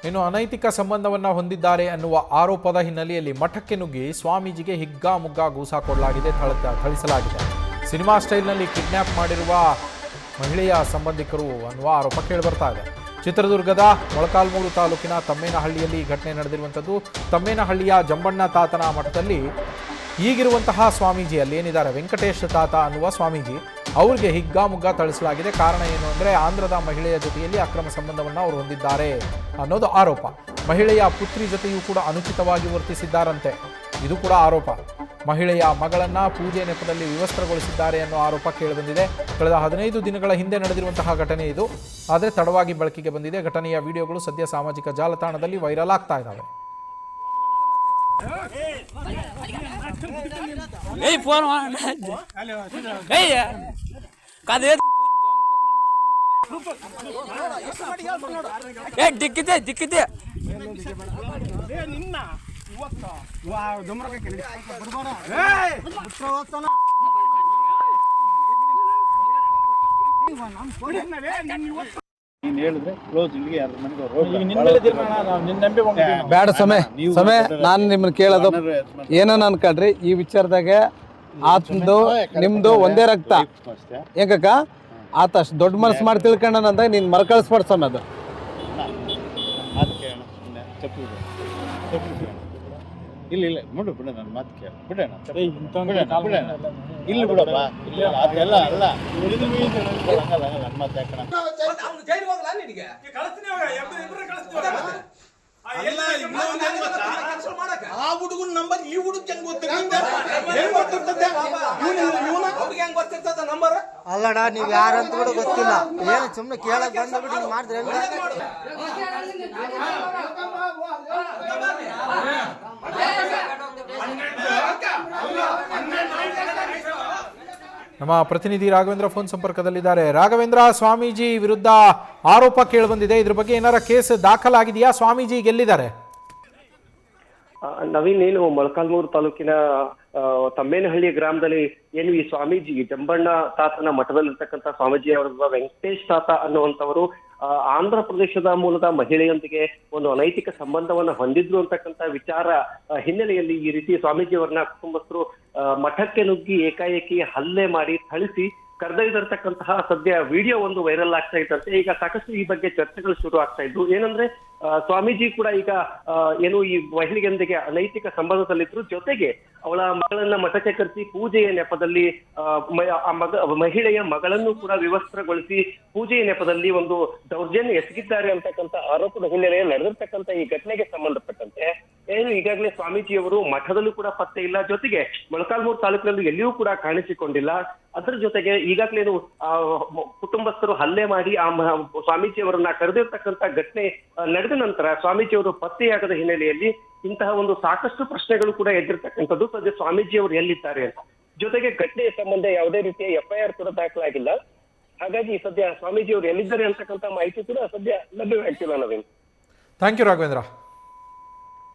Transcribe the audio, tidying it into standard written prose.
ಇನ್ನು ಅನೈತಿಕ ಸಂಬಂಧವನ್ನು ಹೊಂದಿದ್ದಾರೆ ಅನ್ನುವ ಆರೋಪದ ಹಿನ್ನೆಲೆಯಲ್ಲಿ ಮಠಕ್ಕೆ ನುಗ್ಗಿ ಸ್ವಾಮೀಜಿಗೆ ಹಿಗ್ಗಾಮುಗ್ಗಾ ಗೂಸಾ ಕೊಡಲಾಗಿದೆ, ಥಳಿಸಲಾಗಿದೆ. ಸಿನಿಮಾ ಸ್ಟೈಲ್ನಲ್ಲಿ ಕಿಡ್ನ್ಯಾಪ್ ಮಾಡಿರುವ ಮಹಿಳೆಯ ಸಂಬಂಧಿಕರು ಅನ್ನುವ ಆರೋಪ ಕೇಳಿಬರ್ತಾ ಇದೆ. ಚಿತ್ರದುರ್ಗದ ಮೊಳಕಾಲ್ಮೂರು ತಾಲೂಕಿನ ತಮ್ಮೇನಹಳ್ಳಿಯಲ್ಲಿ ಈ ಘಟನೆ ನಡೆದಿರುವಂಥದ್ದು. ತಮ್ಮೇನಹಳ್ಳಿಯ ಜಂಬಣ್ಣ ತಾತನ ಮಠದಲ್ಲಿ ಈಗಿರುವಂತಹ ಸ್ವಾಮೀಜಿ ಅಲ್ಲಿ ಏನಿದ್ದಾರೆ ವೆಂಕಟೇಶ್ ತಾತ ಅನ್ನುವ ಸ್ವಾಮೀಜಿ ಅವ್ರಿಗೆ ಹಿಗ್ಗಾಮುಗ್ಗಾ ಥಳಿಸಲಾಗಿದೆ. ಕಾರಣ ಏನು ಅಂದರೆ ಆಂಧ್ರದ ಮಹಿಳೆಯ ಜೊತೆಯಲ್ಲಿ ಅಕ್ರಮ ಸಂಬಂಧವನ್ನು ಅವರು ಹೊಂದಿದ್ದಾರೆ ಅನ್ನೋದು ಆರೋಪ. ಮಹಿಳೆಯ ಪುತ್ರಿ ಜೊತೆಯೂ ಕೂಡ ಅನುಚಿತವಾಗಿ ವರ್ತಿಸಿದ್ದಾರಂತೆ, ಇದು ಕೂಡ ಆರೋಪ. ಮಹಿಳೆಯ ಮಗಳನ್ನ ಪೂಜೆ ನೆಪದಲ್ಲಿ ವಿವಸ್ತ್ರಗೊಳಿಸಿದ್ದಾರೆ ಅನ್ನೋ ಆರೋಪ ಕೇಳಿಬಂದಿದೆ. ಕಳೆದ 15 ದಿನಗಳ ಹಿಂದೆ ನಡೆದಿರುವಂತಹ ಘಟನೆ ಇದು. ಆದರೆ ತಡವಾಗಿ ಬೆಳಕಿಗೆ ಬಂದಿದೆ. ಘಟನೆಯ ವಿಡಿಯೋಗಳು ಸದ್ಯ ಸಾಮಾಜಿಕ ಜಾಲತಾಣದಲ್ಲಿ ವೈರಲ್ ಆಗ್ತಾ ಇದ್ದಾವೆ. ಬೇಡ ಸಮಯ ನಾನು ನಿಮ್ಮನ್ನ ಕೇಳೋದು ಏನನ್ನ ಅನ್ಕಳ್ರಿ ಈ ವಿಚಾರದಾಗ ಆತಂದು ನಿಮ್ದು ಒಂದೇ ರಕ್ತ ಹೆಂಗಕ್ಕ ಆತ ಅಷ್ಟು ದೊಡ್ಡ ಮನಸ್ಸು ಮಾಡಿ ತಿಳ್ಕೊಂಡಂದಾಗ ನೀನ್ ಮರಕಳಿಸ್ಬಾರ್ದು ಸಮಯದು ಇಲ್ಲ ಇಲ್ಲ ನೋಡು ಬಿಡ ನನ್ನ ಮಾತು ಕೇಳ ಬಿಡೋಣ ಇಲ್ಲಿ ಬಿಡಪ್ಪ ಅದೆಲ್ಲ ಅಲ್ಲ ನನ್ನ ಮಾತು ಯಾಕಣ ಆ ಹುಡುಗನ ನಂಬರ್ ಈ ಹುಡುಗ ಹೆಂಗ್ ಗೊತ್ತಿರ್ತದ ನಂಬರ್ ಅಲ್ಲಡ ನೀವ್ ಯಾರಂತ ಕೂಡ ಗೊತ್ತಿಲ್ಲ ಏನು ಸುಮ್ನೆ ಕೇಳಕ್ ಬಂದ್ಬಿಟ್ಟು ಹಿಂಗ್ ಮಾಡಿದ್ರೆ ನಮ್ಮ ಪ್ರತಿನಿಧಿ ರಾಘವೇಂದ್ರ ಫೋನ್ ಸಂಪರ್ಕದಲ್ಲಿದ್ದಾರೆ. ರಾಘವೇಂದ್ರ, ಸ್ವಾಮೀಜಿ ವಿರುದ್ಧ ಆರೋಪ ಕೇಳಿಬಂದಿದೆ, ಇದ್ರ ಬಗ್ಗೆ ಏನಾರ ಕೇಸ್ ದಾಖಲಾಗಿದೆಯಾ? ಸ್ವಾಮೀಜಿ ಗೆಲ್ಲಿದ್ದಾರೆ? ನವೀನ್, ಏನು ಮೊಳಕಾಲ್ಮೂರು ತಾಲೂಕಿನ ತಮ್ಮೇನಹಳ್ಳಿ ಗ್ರಾಮದಲ್ಲಿ ಏನು ಈ ಸ್ವಾಮೀಜಿ ಜಂಬಣ್ಣ ತಾತನ ಮಠದಲ್ಲಿರ್ತಕ್ಕಂಥ ಸ್ವಾಮೀಜಿ ಅವರ ವೆಂಕಟೇಶ್ ತಾತ ಅನ್ನುವಂಥವರು ಆಂಧ್ರ ಪ್ರದೇಶದ ಮೂಲದ ಮಹಿಳೆಯೊಂದಿಗೆ ಒಂದು ಅನೈತಿಕ ಸಂಬಂಧವನ್ನ ಹೊಂದಿದ್ರು ಅಂತಕ್ಕಂಥ ವಿಚಾರ ಹಿನ್ನೆಲೆಯಲ್ಲಿ ಈ ರೀತಿ ಸ್ವಾಮೀಜಿಯವರನ್ನ ಕುಟುಂಬಸ್ಥರು ಮಠಕ್ಕೆ ನುಗ್ಗಿ ಏಕಾಏಕಿ ಹಲ್ಲೆ ಮಾಡಿ ಥಳಿಸಿ ಕರೆದೊಯ್ದಿರ್ತಕ್ಕಂತಹ ಸದ್ಯ ವಿಡಿಯೋ ಒಂದು ವೈರಲ್ ಆಗ್ತಾ ಇದ್ದಂತೆ ಈಗ ಸಾಕಷ್ಟು ಈ ಬಗ್ಗೆ ಚರ್ಚೆಗಳು ಶುರು ಆಗ್ತಾ ಇದ್ವು. ಏನಂದ್ರೆ ಸ್ವಾಮೀಜಿ ಕೂಡ ಈಗ ಏನು ಈ ಮಹಿಳೆಯೊಂದಿಗೆ ಅನೈತಿಕ ಸಂಬಂಧದಲ್ಲಿದ್ರು, ಜೊತೆಗೆ ಅವಳ ಮಗಳನ್ನ ಮಠಕ್ಕೆ ಕರೆಸಿ ಪೂಜೆಯ ನೆಪದಲ್ಲಿ ಮಹಿಳೆಯ ಮಗಳನ್ನು ಕೂಡ ವಿವಸ್ತ್ರಗೊಳಿಸಿ ಪೂಜೆಯ ನೆಪದಲ್ಲಿ ಒಂದು ದೌರ್ಜನ್ಯ ಎಸಗಿದ್ದಾರೆ ಅಂತಕ್ಕಂಥ ಆರೋಪದ ಹಿನ್ನೆಲೆಯಲ್ಲಿ ನಡೆದಿರ್ತಕ್ಕಂಥ ಈ ಘಟನೆಗೆ ಸಂಬಂಧಪಟ್ಟಂತೆ ಏನು ಈಗಾಗಲೇ ಸ್ವಾಮೀಜಿಯವರು ಮಠದಲ್ಲೂ ಕೂಡ ಪತ್ತೆ ಇಲ್ಲ, ಜೊತೆಗೆ ಮೊಳಕಾಲ್ಮೂರು ತಾಲೂಕಿನಲ್ಲಿ ಎಲ್ಲಿಯೂ ಕೂಡ ಕಾಣಿಸಿಕೊಂಡಿಲ್ಲ. ಅದರ ಜೊತೆಗೆ ಈಗಾಗಲೇ ಕುಟುಂಬಸ್ಥರು ಹಲ್ಲೆ ಮಾಡಿ ಆ ಸ್ವಾಮೀಜಿಯವರನ್ನ ಕರೆದಿರ್ತಕ್ಕಂಥ ಘಟನೆ ನಡೆದ ನಂತರ ಸ್ವಾಮೀಜಿಯವರು ಪತ್ತೆಯಾಗದ ಹಿನ್ನೆಲೆಯಲ್ಲಿ ಇಂತಹ ಒಂದು ಸಾಕಷ್ಟು ಪ್ರಶ್ನೆಗಳು ಕೂಡ ಎದ್ದಿರ್ತಕ್ಕಂಥದ್ದು. ಸದ್ಯ ಸ್ವಾಮೀಜಿಯವರು ಎಲ್ಲಿದ್ದಾರೆ ಅಂತ, ಜೊತೆಗೆ ಘಟನೆಯ ಸಂಬಂಧ ಯಾವುದೇ ರೀತಿಯ FIR ಕೂಡ ದಾಖಲಾಗಿಲ್ಲ. ಹಾಗಾಗಿ ಸದ್ಯ ಸ್ವಾಮೀಜಿಯವರು ಎಲ್ಲಿದ್ದಾರೆ ಅಂತಕ್ಕಂಥ ಮಾಹಿತಿ ಕೂಡ ಸದ್ಯ ಲಭ್ಯವಾಗ್ತಿಲ್ಲ. Naveen, thank you Raghavendra.